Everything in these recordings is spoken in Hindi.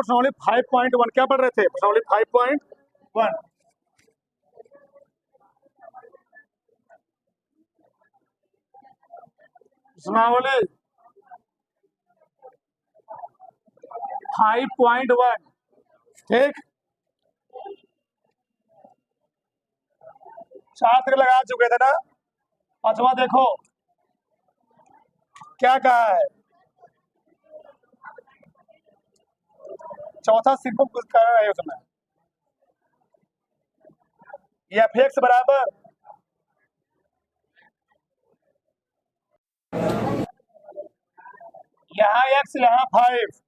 प्रश्नावली 5.1 क्या पढ़ रहे थे? प्रश्नावली 5.1 प्रश्नावली 5.1 ठीक, छात्र लगा चुके थे ना। पांचवा देखो क्या कहा है, चौथा सिंपल कुछ कर रहे हो उसमें, एफ एक्स बराबर यहाँ एक्स यहाँ 5,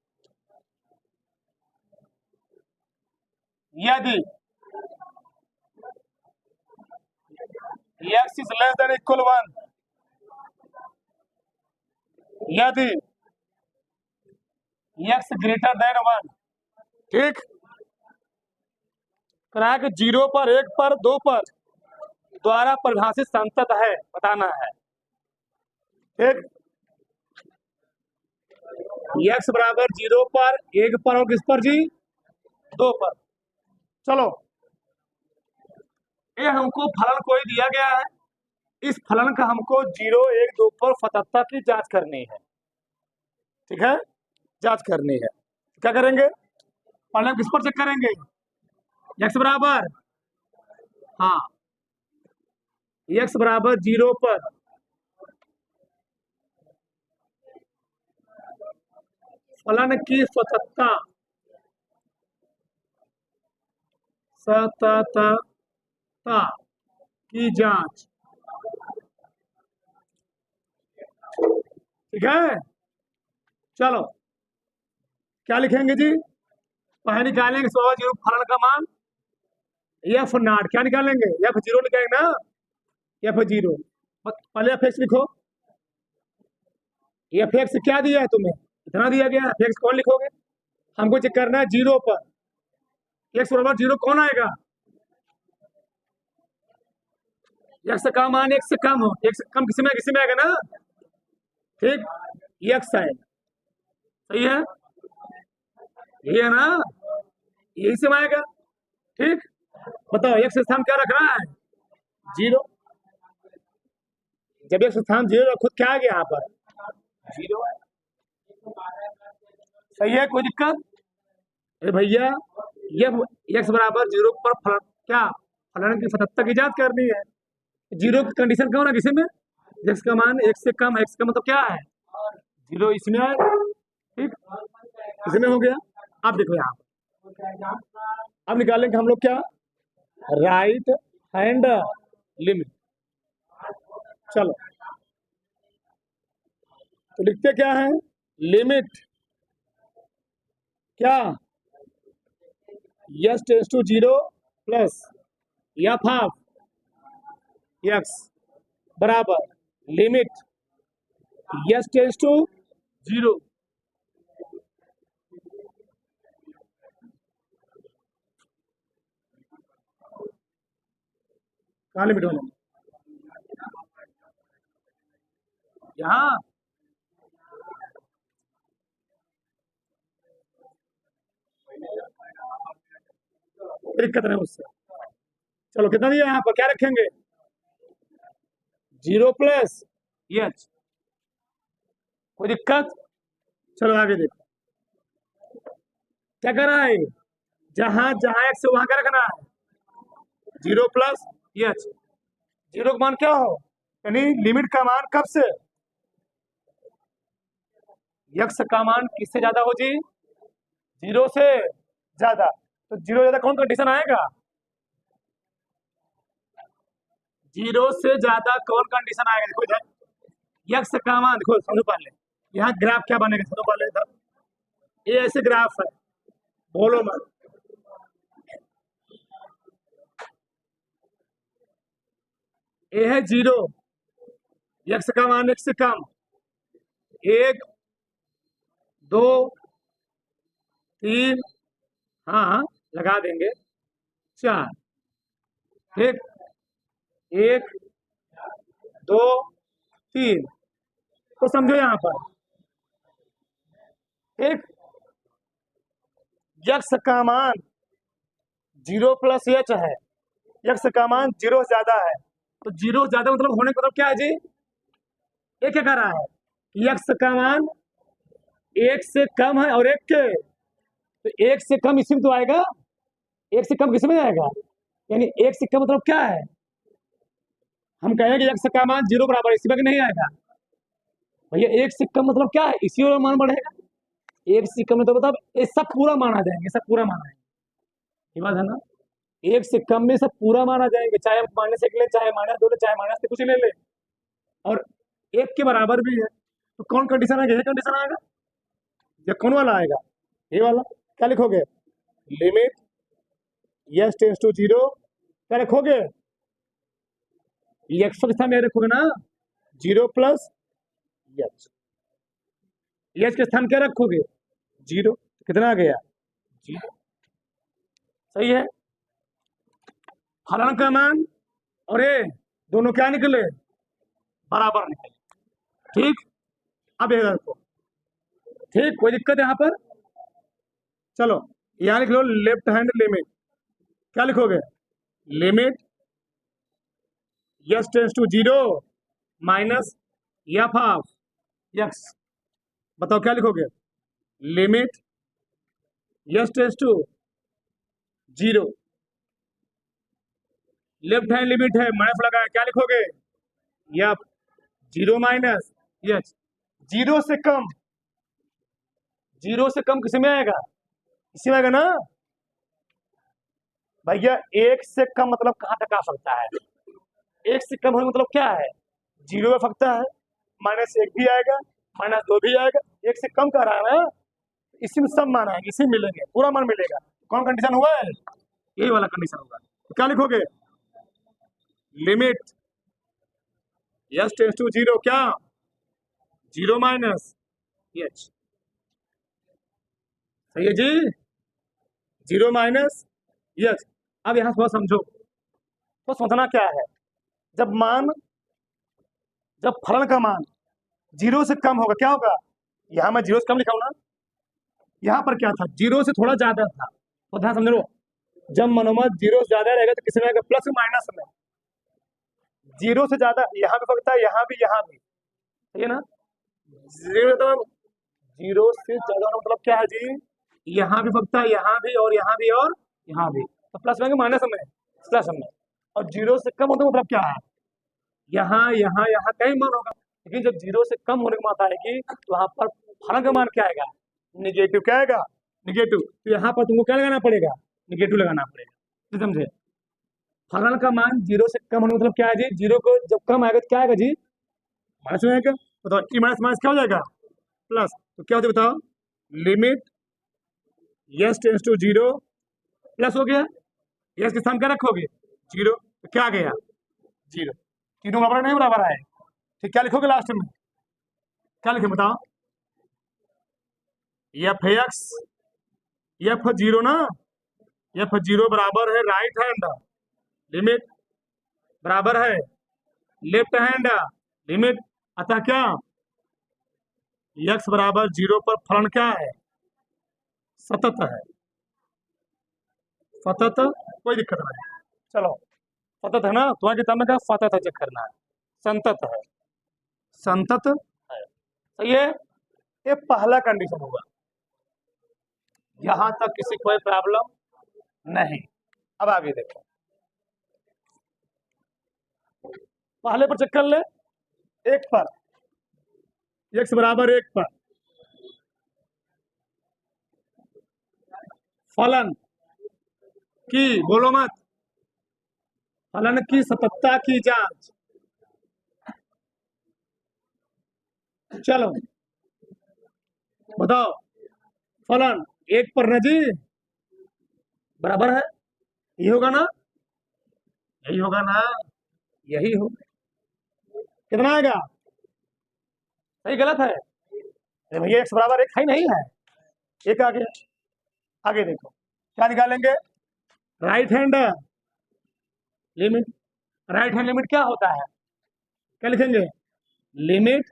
यदि x is less than equal 1, यदि एक्स ग्रेटर देन 1, ठीक, कहा कि 0 पर 1 पर 2 पर द्वारा परिभाषित संतत है बताना है, ठीक। एक्स बराबर 0 पर 1 पर और किस पर जी 2 पर। चलो ये हमको फलन कोई दिया गया है, इस फलन का हमको 0 1 2 पर सततता की जांच करनी है, ठीक है, जांच करनी है। क्या करेंगे, पहले हम किस पर चेक करेंगे, एक्स बराबर, हाँ एक्स बराबर 0 पर फलन की सततता की जांच, ठीक है। चलो क्या लिखेंगे जी, पहले निकालेंगे स्वाभाविक जीरो फलन का मान एफ नॉट, क्या निकालेंगे एफ 0 निकालेंगे ना, एफ 0, पहले एफ एक्स लिखो, एफ एक्स क्या दिया है तुम्हें, इतना दिया गया, एफ एक्स कौन लिखोगे, हमको चेक करना है 0 पर एक्स बराबर 0 कौन आएगा, एक्स का मान एक्स से कम हो, एक्स से कम किसी में आएगा ना, ठीक, एक्स आएगा, सही है, ये है ना, यही से आएगा, ठीक। बताओ एक्स स्थान क्या रखना है 0, जब एक्स स्थान 0 रखो क्या आ गया यहाँ पर 0 है, सही है, कोई दिक्कत, अरे भैया ये एक्स बराबर 0 पर फलन क्या फलन की सततता की जांच करनी है, 0 की कंडीशन क्या होना किसी में, एक्स का मान एक्स से कम, एक्स का मतलब क्या है 0, इसमें आएगा, ठीक, इसमें हो गया। अब देखो यहाँ अब निकालेंगे हम लोग क्या, राइट हैंड लिमिट, चलो तो लिखते क्या है, लिमिट क्या x tends to 0 plus f of x बराबर लिमिट यस टेंस टू 0, कहाँ लिमिट होना यहाँ, दिक्कत नहीं उससे, चलो कितना दिया यहाँ पर, क्या रखेंगे 0 प्लस एच, कोई दिक्कत, चलो आगे देखो क्या कर रहा है, जहां जहां एक्स वहां क्या रखना है 0 प्लस एच, 0 का मान क्या हो, यानी लिमिट का मान कब से, एक्स का मान किससे ज्यादा हो जी 0 से ज्यादा, तो 0 ज्यादा कौन कंडीशन आएगा, 0 से ज्यादा कौन कंडीशन आएगा, देखो इधर एक्स का मान देखो, समझो पहले यहाँ ग्राफ क्या बनेगा, समझो पहले इधर ये ऐसे ग्राफ है, बोलो मत, ये है 0, एक्स का मान एक्स से कम, 1 2 3, हाँ लगा देंगे 4, ठीक, 1 2 3, तो समझो यहाँ पर, ठीक, यक्स का मान 0 प्लस एच है, यक्स का मान 0 से ज्यादा है, तो 0 से ज्यादा मतलब होने का मतलब क्या है जी? ये क्या कह रहा है? यक्स का मान 1 से कम है और 1 के, तो 1 से कम इसी में तो आएगा, 1 से कम किसमें आएगा? यानी 1 से कम मतलब क्या है? हम कहेंगे कि यक्स का मान 0 बराबर, इसी में कि नहीं आएगा भैया? 1 से कम मतलब क्या है? इसी और मान बढ़ेगा। 1 से कम तो मतलब ये सब पूरा मान आ जाएंगे, सब पूरा मान आएंगे, ये बात है ना? 1 से कम में सब पूरा मान आ जाएंगे, चाहे आप -1 ले, चाहे -2 ले, चाहे -से कुछ ले ले, और 1 के बराबर भी है, तो कौन कंडीशन आएगा? ये कंडीशन आएगा या कौन वाला आएगा? ये वाला। क्या लिखोगे? लिमिट यस टेंस टू 0, क्या रखोगे? यक्स के स्थान में रखोगे ना, 0 प्लस यक्स, यक्स के स्थान क्या रखोगे? 0। कितना आ गया? 0। सही है। फलन का मान और ये दोनों क्या निकले? बराबर निकले। ठीक, अब ये देखो, ठीक, कोई दिक्कत यहाँ पर? चलो यहाँ लिख लो लेफ्ट हैंड लिमिट, क्या लिखोगे? Limit yes tends to 0 minus f of x, बताओ क्या लिखोगे? Limit yes tends to 0, left hand limit है, माइनस लगा है, क्या लिखोगे? एफ 0 माइनस यस, 0 से कम, 0 से कम किस में आएगा? इसी में आएगा ना भैया? 1 से कम मतलब कहाँ तक आ सकता है? 1 से कम होने मतलब क्या है? 0 में फंकता है, -1 भी आएगा, -2 भी आएगा, 1 से कम का रहा है ना, इसी में सब मान आएंगे, इसी में मिलेंगे, पूरा मान मिलेगा। कौन कंडीशन हुआ है? यही वाला कंडीशन होगा। तो क्या लिखोगे? लिमिट यस टेंस टू 0, क्या? 0 माइनस एच, सही है जी? 0 माइनस एच। अब यहां थोड़ा समझो, तो समझना क्या है, जब मान, जब फलन का मान 0 से कम होगा क्या होगा? यहां मैं 0 से कम लिखा हूं ना, यहाँ पर क्या था? 0 से थोड़ा ज्यादा था, तो ध्यान समझ लो, जब मनोमत 0 से ज्यादा रहेगा तो किसमें आएगा? प्लस माइनस में। 0 से ज्यादा यहाँ भी फंकता है, यहाँ भी, यहाँ भी, सही है ना? 0 मतलब 0 से ज्यादा मतलब क्या है जी? यहाँ भी फंकता है, यहाँ भी, और यहाँ भी, और यहाँ भी, तो प्लस में माइनस में, प्लस में। और 0 से कम होने का मतलब क्या है? यहाँ, यहाँ, यहाँ कहीं मान होगा, लेकिन जब 0 से कम होने की बात आएगी तो वहां पर फलन का मान क्या आएगा? निगेटिव। क्या आएगा? निगेटिव। तो यहाँ पर तुमको क्या लगाना पड़ेगा? निगेटिव लगाना पड़ेगा, समझे? फलन का मान 0 से कम होने का मतलब क्या है जी? 0 को जब कम आएगा तो क्या आएगा जी? माइनस में आएगा। बताओ, ई माइनस माइनस क्या हो जाएगा? प्लस। तो क्या होता है बताओ? Limit yes tends to 0, plus हो गया, यस के स्थान क्या रखोगे? 0, तो क्या आ गया? 0। तीनों बराबर नहीं बराबर आए? ठीक, क्या लिखोगे लास्ट में? क्या लिखे बताओ? एफ एक्स, एफ 0 ना, एफ 0 बराबर है राइट हैंड लिमिट, बराबर है लेफ्ट हैंड लिमिट, अतः क्या? यक्स बराबर 0 पर फलन क्या है? सतत है। सतत, कोई दिक्कत नहीं। चलो, सतत है ना, तुम्हारी किताब में क्या सतत है, चेक करना है। संतत है, संतत है, सही है। ये पहला कंडीशन होगा, यहां तक किसी कोई प्रॉब्लम नहीं। अब आगे देखो, पहले पर चेक कर ले, 1 पर, x बराबर 1 पर फलन की, बोलो मत, फलन की सततता की जांच। चलो बताओ, फलन 1 पर ना जी, बराबर है, यही होगा ना? यही होगा ना? यही होगा। कितना आएगा? सही गलत है? अरे भैया x बराबर 1 है नहीं है, 1 आ गया। आगे देखो, क्या निकालेंगे? Right hand limit, right hand limit क्या होता है? क्या लिखेंगे? Limit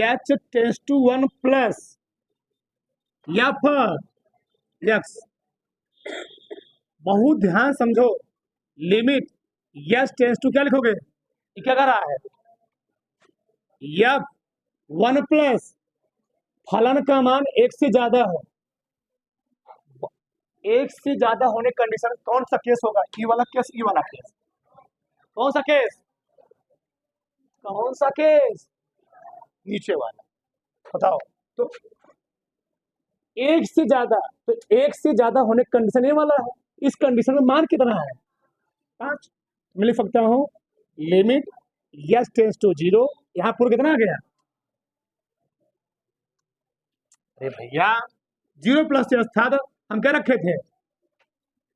h tends to 1 plus या फिर यक्स। बहुत ध्यान समझो, लिमिट यस टेंस टू क्या लिखोगे, ये क्या कर रहा है, यफ वन प्लस फलन का मान एक से ज्यादा है। एक से ज्यादा होने कंडीशन कौन सा केस होगा, ई वाला केस, ई वाला केस, कौन सा केस, कौन सा केस, नीचे वाला, बताओ। तो एक से ज्यादा, तो एक से ज्यादा होने कंडीशन ये वाला है। इस कंडीशन में मान कितना है, 5। मैं लिख सकता हूं लिमिट यस टेंस टू 0, यहां पूरा कितना आ गया, अरे भैया 0 प्लस यस था, तो हम क्या रखे थे,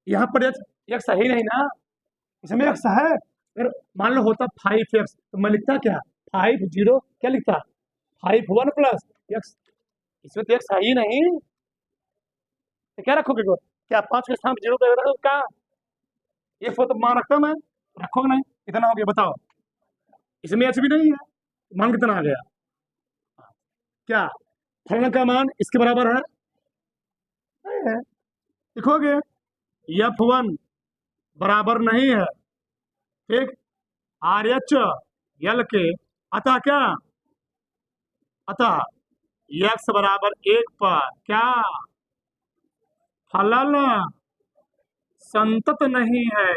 यहाँ पर यक्स सही नहीं ना, इसमें यक्स है। अगर मान लो होता 5x, तो मैं लिखता क्या, 5 0 क्या लिखता, 5 1 प्लस यक्स, इसमें तो यक्स है ही नहीं, तो क्या रखोगे को? क्या 5 के स्थान 0 कर रखो क्या, ये तो मान रखता मैं, रखोगे नहीं, कितना हो गया बताओ, इसमें एच भी नहीं है, मान कितना आ गया, क्या फलन का मान इसके बराबर है, नहीं है, लिखोगे F1 बराबर नहीं है, ठीक, RH यल के, अतः क्या, अतः x बराबर 1 पर क्या, फलन संतत नहीं है,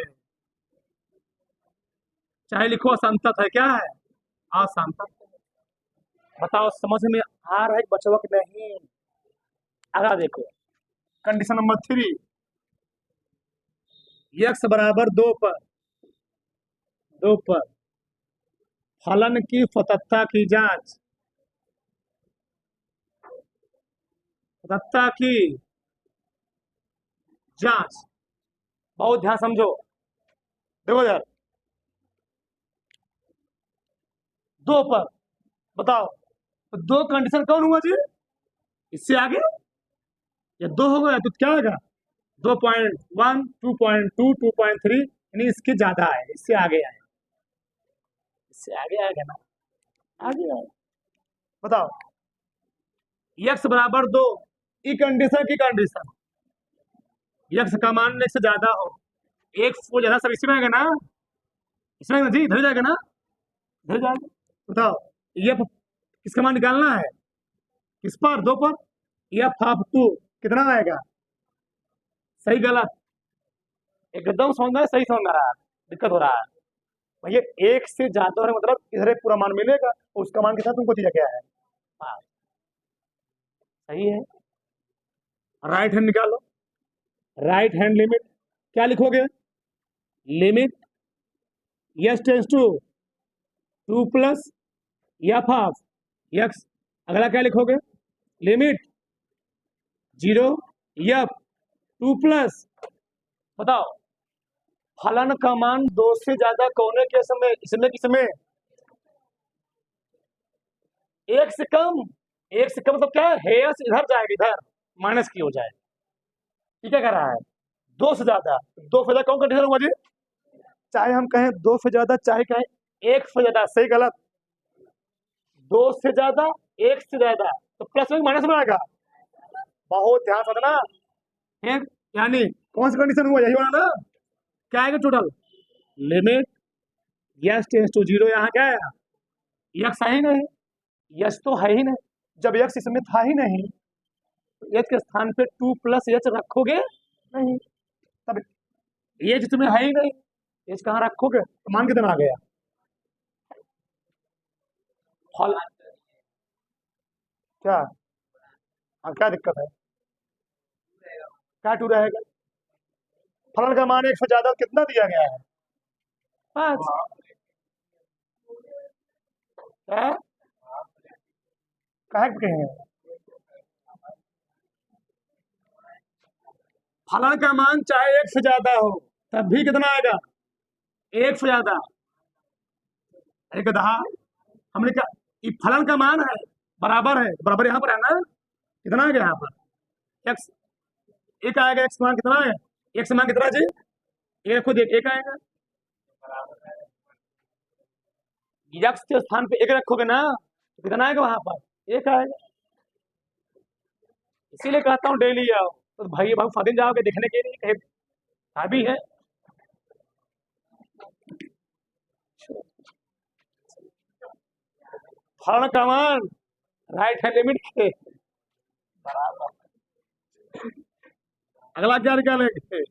चाहे लिखो असंतत है, क्या है, असंतत। बताओ समझ में आ रहा है बचवा कि नहीं, अगला देखो कंडीशन नंबर 3, x बराबर 2 पर फलन की सततता की जांच, सततता की जांच, बहुत ध्यान समझो, देखो यार 2 पर, बताओ तो 2 कंडीशन कौन हुआ जी, इससे आगे, या 2 हो गया तो क्या आएगा, 2.1 2.2 2.3, यानी इसके ज्यादा है, इससे आगे आए, इससे आगे आएगा ना, आगे आए, बताओ x बराबर 2, ई कंडीशन की कंडीशन, x का मान एक से ज्यादा हो, एक को ज्यादा सब इसमें आएगा ना, इसमें आएगा जी, इधर जाएगा ना, इधर जाएगा, बताओ ये किसका मान निकालना है, किस पर, 2 पर, F(2) कितना आएगा, सही गलत, एकदम समझ में सही समझ में आ रहा है, दिक्कत हो रहा है भैया, एक से ज्यादा है मतलब इधर पूरा मान मिलेगा, उसका मान के साथ तुमको दिया गया है, हाँ सही है, राइट हैंड निकालो, राइट हैंड लिमिट क्या लिखोगे, limit yes tends to 2 plus f of x, अगला क्या लिखोगे, लिमिट 0 एफ 2 प्लस, बताओ फलन का मान 2 से ज्यादा कौन के समय, इसमें किसमें, एक से कम, एक से कम तो क्या है, इधर जाएगा, इधर माइनस की हो जाए, ठीक है, क्या कह रहा है 2 से ज्यादा, 2 से ज्यादा कौन कंडीशन होगा जी, चाहे हम कहें 2 से ज्यादा, चाहे कहें 1 से ज्यादा, सही गलत, 2 से ज्यादा, 1 से ज्यादा, तो प्लस में माइनस में आएगा, बहुत ध्यान से ना, ठीक, यानी कौन सी कंडीशन हुआ, यही वाला ना, क्या आएगा total, limit yes tends to 0, यहाँ क्या है, यक्स है ही नहीं, यस तो है ही नहीं, जब यक्स इसमें था ही नहीं, तो एच के स्थान पे 2 प्लस एच रखोगे नहीं, तब एच इसमें है ही नहीं, एच कहाँ रखोगे, तो मान कितना आ गया, फल क्या, हाँ क्या दिक्कत है, क्या 2 रहेगा, फलन का मान 1 से ज्यादा कितना दिया गया है, 5, है कहे कहे, फलन का मान चाहे 1 से ज्यादा हो, तब भी कितना आएगा, 1 से ज्यादा, एक दहा, हमने क्या, ये फलन का मान है, बराबर है, बराबर यहाँ पर है ना, कितना आ गया यहाँ पर, एक्स, एक आएगा, एक्स मान कितना है, एक्स मान कितना जी, एक खुद एक आएगा, एक्स के स्थान पे एक रखोगे ना, तो कितना आएगा वहां पर, एक आएगा, इसीलिए कहता हूँ डेली आओ। तो भाई भाई फादिन जाओगे देखने के लिए, कहीं भी है। फलन का मान राइट हैंड लिमिट के बराबर। अगला क्या निकालेंगे?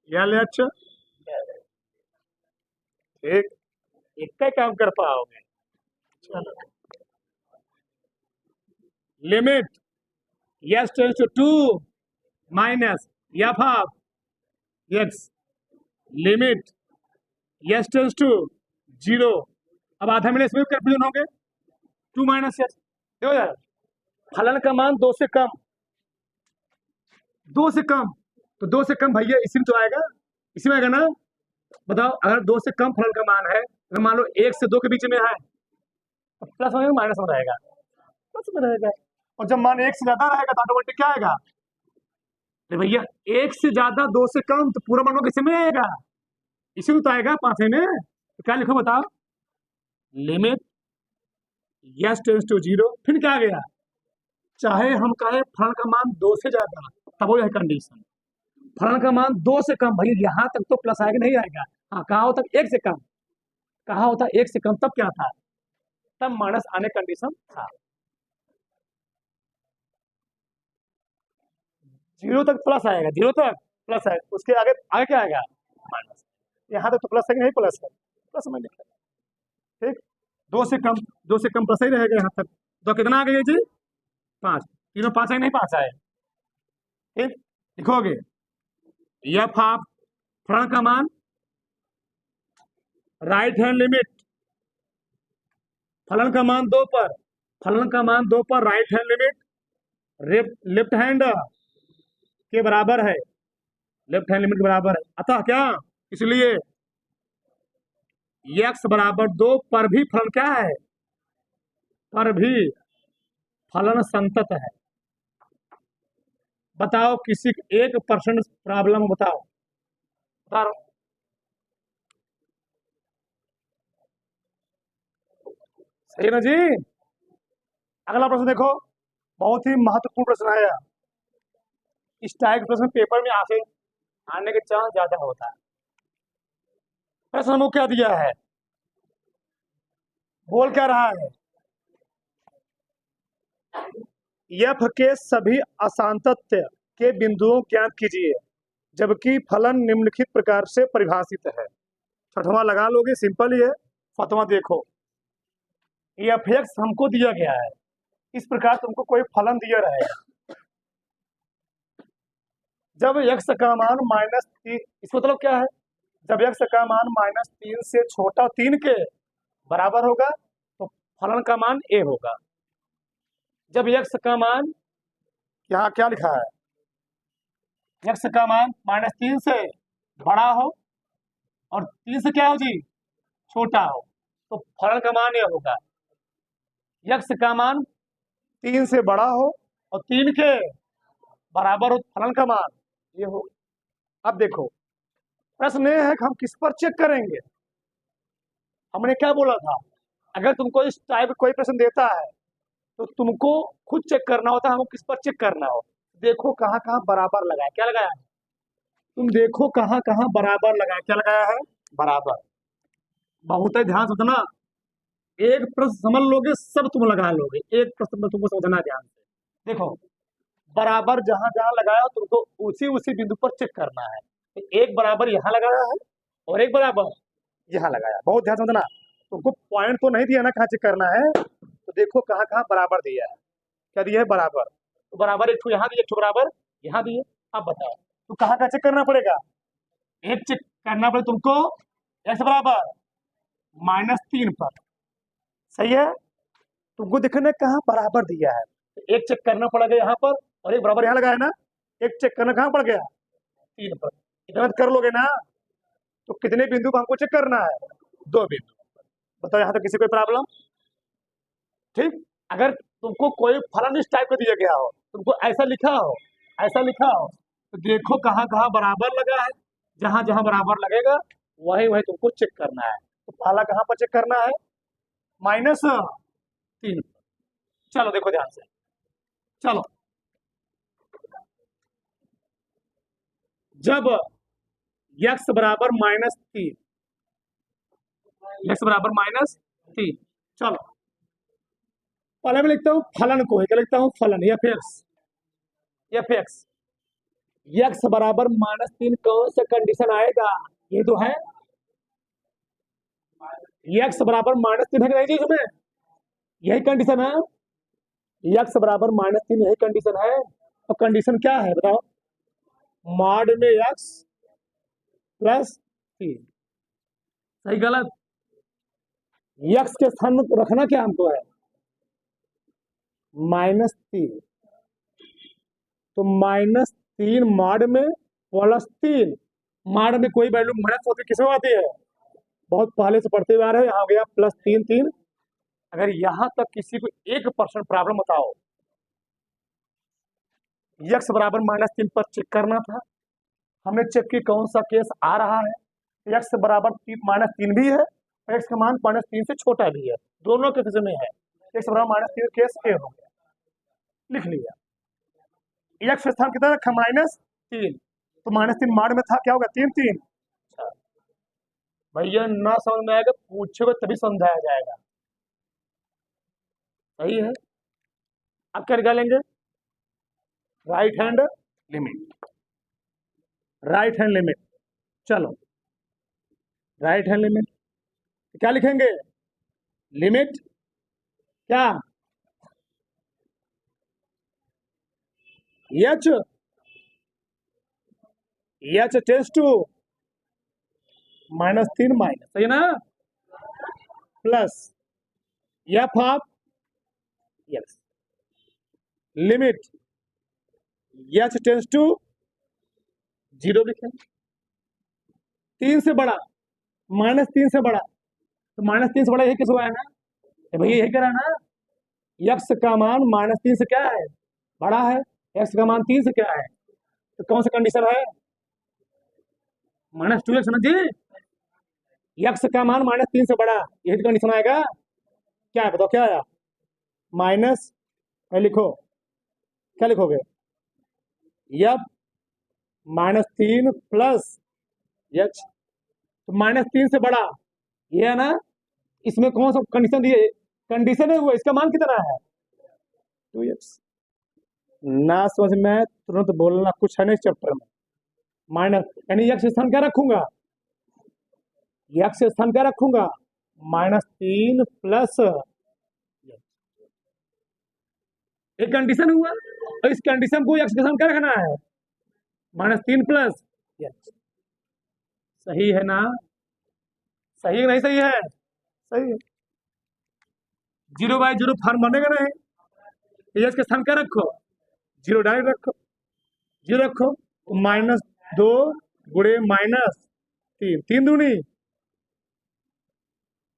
या ले अच्छा, ठीक, एक का काम कर पाओगे। चलो, limit yes tends to 2 minus f of x, limit yes tends to 0। अब आधा मिनट इसमें कंफ्यूजन होंगे, 2 माइनस यस। देखो यार, फलन का मान 2 से कम, 2 से कम, तो 2 से कम भैया इसी में तो आएगा, इसी में आएगा ना। बताओ, अगर 2 से कम फलन का मान है, अगर मान लो 1 से 2 के बीच में है, तो प्लस में माइनस में रहेगा, प्लस में रहेगा। और जब मान 1 से ज्यादा रहेगा तो ऑटोमेटिक क्या आएगा? अरे भैया 1 से ज्यादा 2 से कम, तो पूरा मान लो किसी में आएगा, इसी में तो आएगा, पांचवें में। तो क्या लिखो बताओ? लिमिट यस टेंस टू 0, फिर क्या आ गया? चाहे हम कहे फलन का मान 2 से ज्यादा, तब वो है कंडीशन। फलन का मान 2 से कम, भाई यहां तक तो प्लस आएगा नहीं आएगा? हाँ, कहा होता 1 से कम, कहा होता 1 से कम, तब क्या था? तब माइनस आने कंडीशन था। 0 तक प्लस आएगा, 0 तक प्लस है, उसके आगे आगे क्या आएगा? माइनस। यहाँ तक तो प्लस है कि नहीं? प्लस है, प्लस में लिखा, ठीक। 2 से कम, 2 से कम प्लस ही रहेगा यहाँ तक। तो कितना आ गया जी? 5। तीनों 5 है नहीं? 5 आए, ठीक। लिखोगे एफ ऑफ फलन का मान राइट हैंड लिमिट, फलन का मान 2 पर, फलन का मान 2 पर right hand limit left hand के बराबर है, लेफ्ट हैंड लिमिट के बराबर है। अतः क्या, इसलिए x बराबर 2 पर भी फलन क्या है? पर भी फलन संतत है। बताओ किसी 1% प्रॉब्लम बताओ, बता रहा हूं। सही है ना जी? अगला प्रश्न देखो, बहुत ही महत्वपूर्ण प्रश्न आया। इस टाइप के प्रश्न पेपर में आने के चांस ज्यादा होता है। प्रश्न वो क्या दिया है, बोल क्या रहा है? एफ के सभी असांतत्य के बिंदुओं ज्ञात कीजिए जबकि फलन निम्नलिखित प्रकार से परिभाषित है। छठवां लगा लोगे, सिंपल ही है। सातवां देखो, एफ एक्स हमको दिया गया है, इस प्रकार तुमको कोई फलन दिया रहेगा। जब एक्स का मान -3, इसका मतलब क्या है? जब एक्स का मान -3 से छोटा 3 के बराबर होगा तो फलन का मान ए होगा। जब एक्स का मान, यहाँ क्या लिखा है, एक्स का मान -3 से बड़ा हो और 3 से क्या हो जी? छोटा हो, तो फलन का मान यह होगा। एक्स का मान 3 से बड़ा हो और 3 के बराबर हो, फलन का मान ये हो। अब देखो, प्रश्न ये है कि हम किस पर चेक करेंगे। हमने क्या बोला था, अगर तुमको इस टाइप कोई प्रश्न देता है तो तुमको खुद चेक करना होता है, हमको किस पर चेक करना हो। देखो कहाँ कहाँ बराबर लगाया, क्या लगाया है? तुम देखो कहाँ कहाँ बराबर लगाया, क्या लगाया है? बराबर। बहुत ही ध्यान से समझना, एक प्रश्न समझ लोगे सब तुम लगा लोगे, एक प्रश्न में तुमको समझना ध्यान से। देखो, बराबर जहां जहां लगाया तुमको उसी उसी बिंदु पर चेक करना है। तो एक बराबर यहाँ लगाया है और एक बराबर यहाँ लगाया, बहुत ध्यान समझना। तुमको पॉइंट तो नहीं दिया ना कहाँ चेक करना है, तो देखो कहाँ कहाँ बराबर दिया है। क्या दिया है? बराबर। तो बराबर एक यहाँ दिए, एक बराबर यहाँ दिए। अब बताओ तो कहाँ कहाँ चेक करना पड़ेगा? एक चेक करना पड़ेगा तुमको एक्स बराबर -3 पर, सही है। तुमको देखना कहाँ बराबर दिया है, तो एक चेक करना पड़ेगा यहाँ पर और एक बराबर यहाँ लगाया ना। एक चेक करना कहाँ पड़ गया? 3 पर। इतना कर लोगे ना, तो कितने बिंदु को हमको चेक करना है? 2 बिंदु। बताओ यहाँ तक किसी कोई प्रॉब्लम? ठीक। अगर तुमको कोई फलन इस टाइप का दिया गया हो, तुमको ऐसा लिखा हो, ऐसा लिखा हो, तो देखो कहाँ कहाँ बराबर लगा है, जहां जहां बराबर लगेगा वही वही तुमको चेक करना है। तो पहला कहाँ पर चेक करना है? -3। चलो देखो ध्यान से, चलो, जब x बराबर -3, x बराबर -3, चलो पहले मैं लिखता हूं फलन को, क्या लिखता हूं फलन F x, F x x बराबर -3 कौन सा कंडीशन आएगा, ये तो है x बराबर -3 है कि नहीं जी, इसमें यही कंडीशन है, x बराबर -3 यही कंडीशन है। तो कंडीशन क्या है बताओ, मॉड में x +3, सही गलत, x के स्थान में रखना क्या हमको है -3, तो -3 मॉड में +3, मॉड में कोई वैल्यू माइनस होती किसमें आती है, बहुत पहले से पढ़ते हुए आ रहे हो, यहाँ हो गया +3 3। अगर यहां तक किसी को 1% प्रॉब्लम बताओ, x बराबर -3 पर चेक करना था, हमने चेक किया कौन सा केस आ रहा है, x बराबर -3 भी है और x का मान -3 से छोटा भी है, दोनों केस में है, x बराबर -3 केस ए हो गया, लिख लिया। x स्थान कितना रखा -3, तो -3 मान में था, क्या होगा 3 3। भैया ना समझ में आएगा पूछोगे तभी समझाया जाएगा, सही है। अब क्या निकालेंगे, right hand limit, right hand limit, चलो राइट हैंड लिमिट क्या लिखेंगे, लिमिट क्या h, h tends to -3 minus, सही ना, plus f of x, limit h tends to 0 लिखें, 3 से बड़ा, -3 से बड़ा, तो -3 से बड़ा यही किस हुआ है ना, भैया यही करा ना, एक्स का मान -3 से क्या है बड़ा है, एक्स का मान 3 से क्या है, तो कौन सा कंडीशन है -2x ना जी, एक्स का मान -3 से बड़ा, यही कंडीशन आएगा, क्या है बताओ क्या आया, माइनस लिखो, क्या लिखोगे एफ -3 प्लस एच, तो -3 से बड़ा ये है ना, इसमें कौन सा कंडीशन दिए, कंडीशन है वो, इसका मान कितना है 2x, ना समझ में तुरंत बोलना, कुछ है नहीं चैप्टर में, माइनस यानी x स्थान क्या रखूंगा, x स्थान क्या रखूंगा -3 प्लस, एक कंडीशन हुआ और इस कंडीशन को x के स्थान क्या रखना है -3 प्लस x, सही है ना, सही है नहीं सही है, सही है, 0/0 फॉर्म बनेगा नहीं, x के स्थान क्या रखो 0 डायरेक्ट रखो, 0 रखो, -2 गुणे -3, 3 दूनी,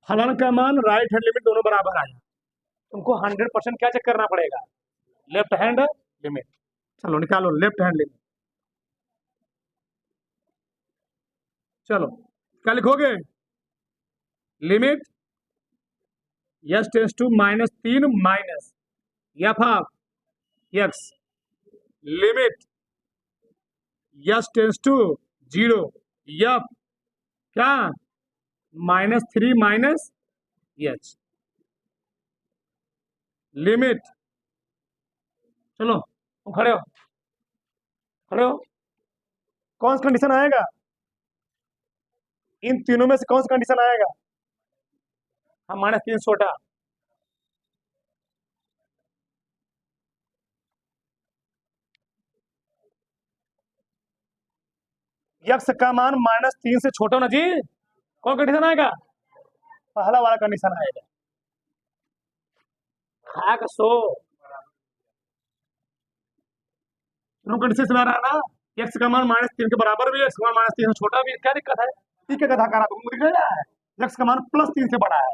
फलन का मान राइट हैंड लिमिट दोनों बराबर आया, तुमको 100% क्या चेक करना पड़ेगा, लेफ्ट हैंड लिमिट, चलो निकालो लेफ्ट हैंड लिमिट, चलो क्या लिखोगे, limit x tends to -3 minus f of x, limit x tends to 0 f क्या -3 माइनस एच, लिमिट, चलो तुम खड़े हो, खड़े हो, कौन सा कंडीशन आएगा, इन तीनों में से कौन सा कंडीशन आएगा, हम -3 छोटा, एक्स का मान -3 से छोटा ना जी, कौन कंडीशन आएगा, पहला वाला कंडीशन आएगा, खाक सो कंडीशन से आ रहा है ना, एक्स का मान -3 के बराबर भी है, एक्स का मान -3 से छोटा भी है, क्या दिक्कत है, ठीक है, कथा करा तुमको दिख रहा है, एक्स का मान +3 से बड़ा है,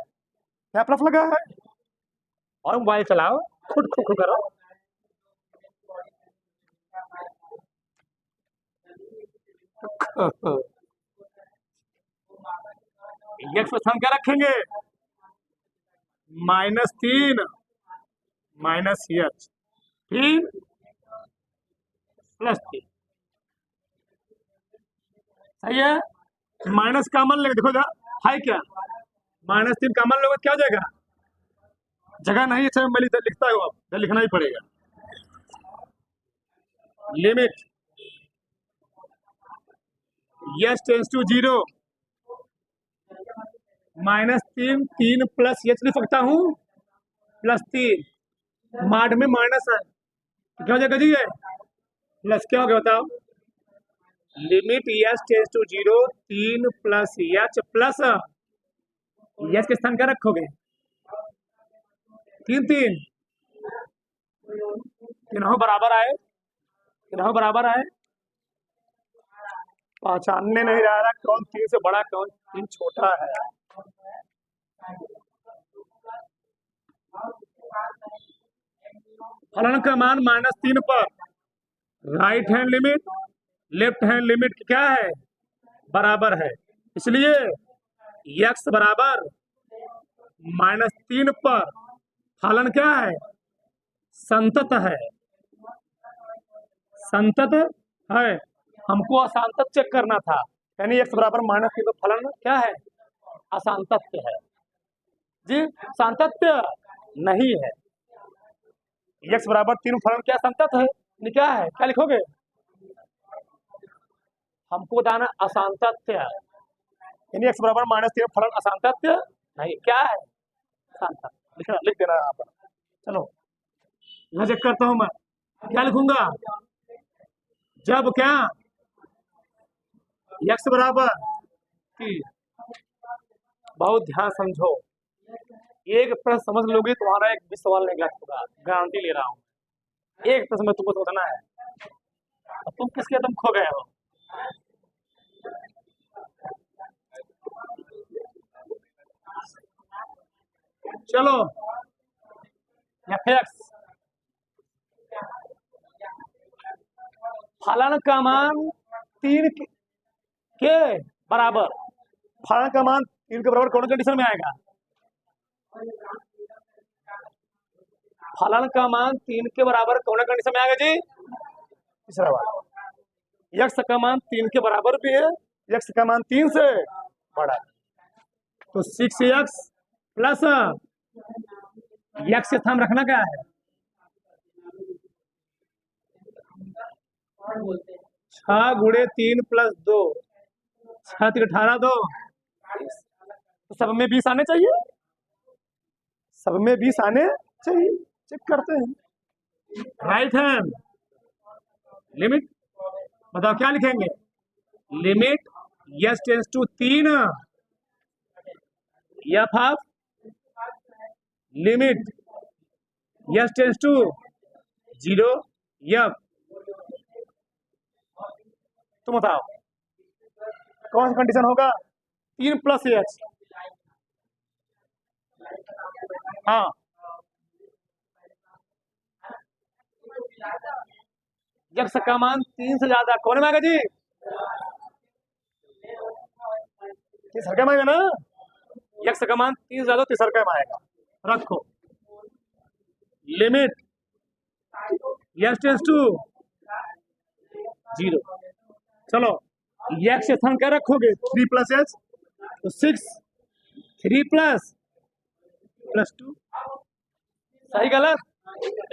क्या प्लस लगा है, और मोबाइल चलाओ खुद खुद करो, एक्स स्थान क्या रखेंगे -3 माइनस एच, फिर +3, सही है। माइनस कॉमन लेंगे, देखो इधर है क्या, -3 कॉमन लोगे क्या हो जाएगा, जगह नहीं है, मैं लिखता हूँ, अब इधर लिखना ही पड़ेगा। Limit yes tends to 0, -3, 3 plus h लिख सकता हूँ, +3, माड में माइनस है तो क्या हो जाएगा जी, ये प्लस क्या हो गया बताओ। Limit yes tends to 0, 3 plus h plus h के स्थान क्या रखोगे, 3 3, तीनों बराबर आए, तीनों बराबर आए, पहचानने नहीं रहा कौन 3 से बड़ा कौन 3 छोटा है। फलन का मान -3 पर right hand limit left hand limit क्या है, बराबर है, इसलिए x बराबर -3 पर फलन क्या है, संतत है, संतत है। हमको असांतत चेक करना था, यानी x बराबर -3 पर फलन क्या है, असांतत्य है जी, सातत्य नहीं है। x बराबर 3 फलन क्या संतत है, क्या है, क्या लिखोगे, हमको बताना असांतत्य, यानी x बराबर -3 फलन असांतत्य नहीं, क्या है, सांतत्य, लिखना लिख देना यहाँ पर। चलो यहाँ चेक करता हूं मैं, क्या लिखूंगा, जब क्या x बराबर 3, बहुत ध्यान समझो, एक प्रश्न समझ लोगे तुम्हारा एक भी सवाल नहीं गलत होगा, गारंटी ले रहा हूँ, एक प्रश्न में तुमको समझना है, अब तुम किसके तुम खो गए हो। चलो fx फलन का मान 3 के बराबर, फलन का मान 3 के बराबर कौन कंडीशन में आएगा, फलन का मान 3 के बराबर कौन कंडीशन में आएगा जी, तीसरा बात, x का मान 3 के बराबर भी है, x का मान 3 से बड़ा है, तो 6x प्लस x स्थान रखना क्या है, 6 गुणे 3 प्लस 2, 6 3 18 2, तो सब में 20 आने चाहिए, सब में 20 आने चाहिए, चेक करते हैं। राइट हैंड लिमिट बताओ क्या लिखेंगे, limit yes tends to 3 f of limit yes tends to 0 f, तुम बताओ कौन सा कंडीशन होगा, 3 प्लस एच, हाँ x का मान 3 से ज्यादा कौन में आएगा जी, तीसरा में आएगा ना, x का मान 3 से ज्यादा तीसरा में आएगा, रखो लिमिट यस टेंस टू 0, चलो x स्थान क्या रखोगे, 3 प्लस एच, तो 6, 3 प्लस 2, सही गलत,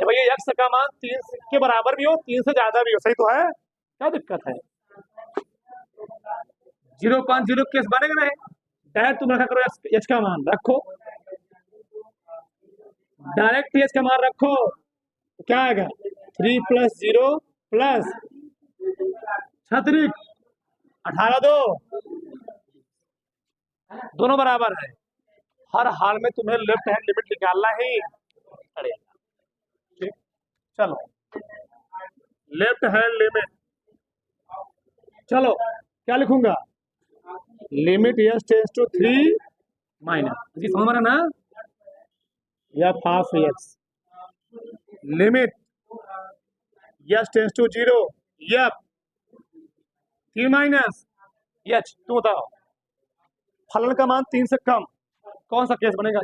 भैया x का मान 3 के बराबर भी हो 3 से ज्यादा भी हो, सही तो है, क्या दिक्कत है, 0.0 केस बनेगा नहीं, डायरेक्ट तुम रखा करो h का मान रखो, डायरेक्ट h का मान रखो, तो क्या आएगा 3 प्लस 0 प्लस 36 18 2, दोनों बराबर है, हर हाल में तुम्हें लेफ्ट हैंड लिमिट निकालना ही पड़ेगा, ठीक, चलो लेफ्ट हैंड लिमिट, चलो क्या लिखूंगा, limit yes tends to 3 minus, जी समझ रहा ना, f of x, limit yes tends to 0 f 3 minus h, तुम बताओ फलन का मान 3 से कम, कौन सा केस बनेगा,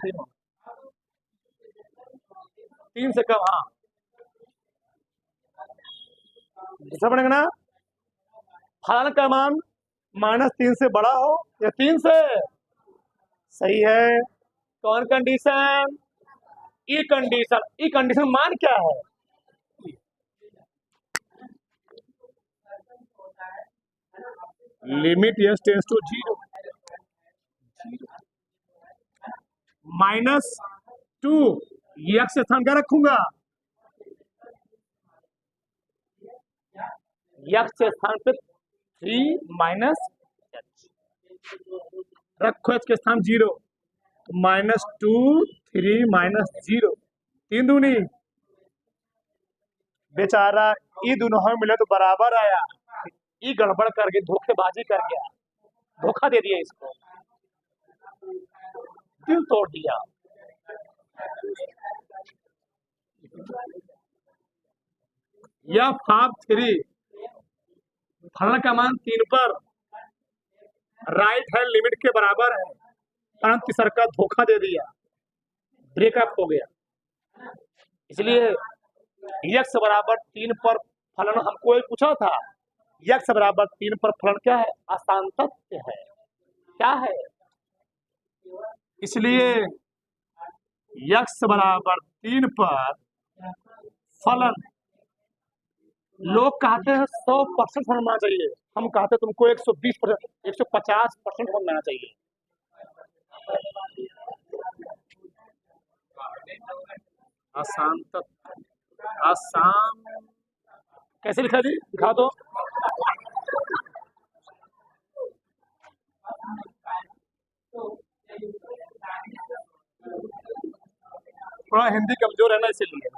3 से कम, हाँ दूसरा पढ़ेंगे ना, फलन का मान -3 से बड़ा हो या 3 से, सही है। कौन condition, e condition. E condition मान क्या है, limit x tends to 0 -2, x स्थान क्या रखूंगा, यक्स स्थान पे 3 माइनस एच, रखो एच के स्थान 0, तो -2 3 -0, 3 दूनी, बेचारा ई दोनों में मिले तो बराबर आया, ई गड़बड़ करके धोखेबाजी कर गया, धोखा दे दिया इसको, दिल तोड़ दिया। या 5 3, फलन का मान 3 पर राइट हैंड लिमिट के बराबर है, परंतु तीसर का धोखा दे दिया, ब्रेकअप हो गया। इसलिए यक्स बराबर 3 पर फलन हमको एक पूछा था, यक्स बराबर 3 पर फलन क्या है, असांतत्य है, क्या है, इसलिए यक्स बराबर 3 पर फलन, लोग कहते हैं 100% होना चाहिए, हम कहते तुमको 120%, 150% होना चाहिए। अशांत, अशांत कैसे लिखा जी, दिखा दो। थोड़ा हिंदी कमजोर है ना, इसीलिए।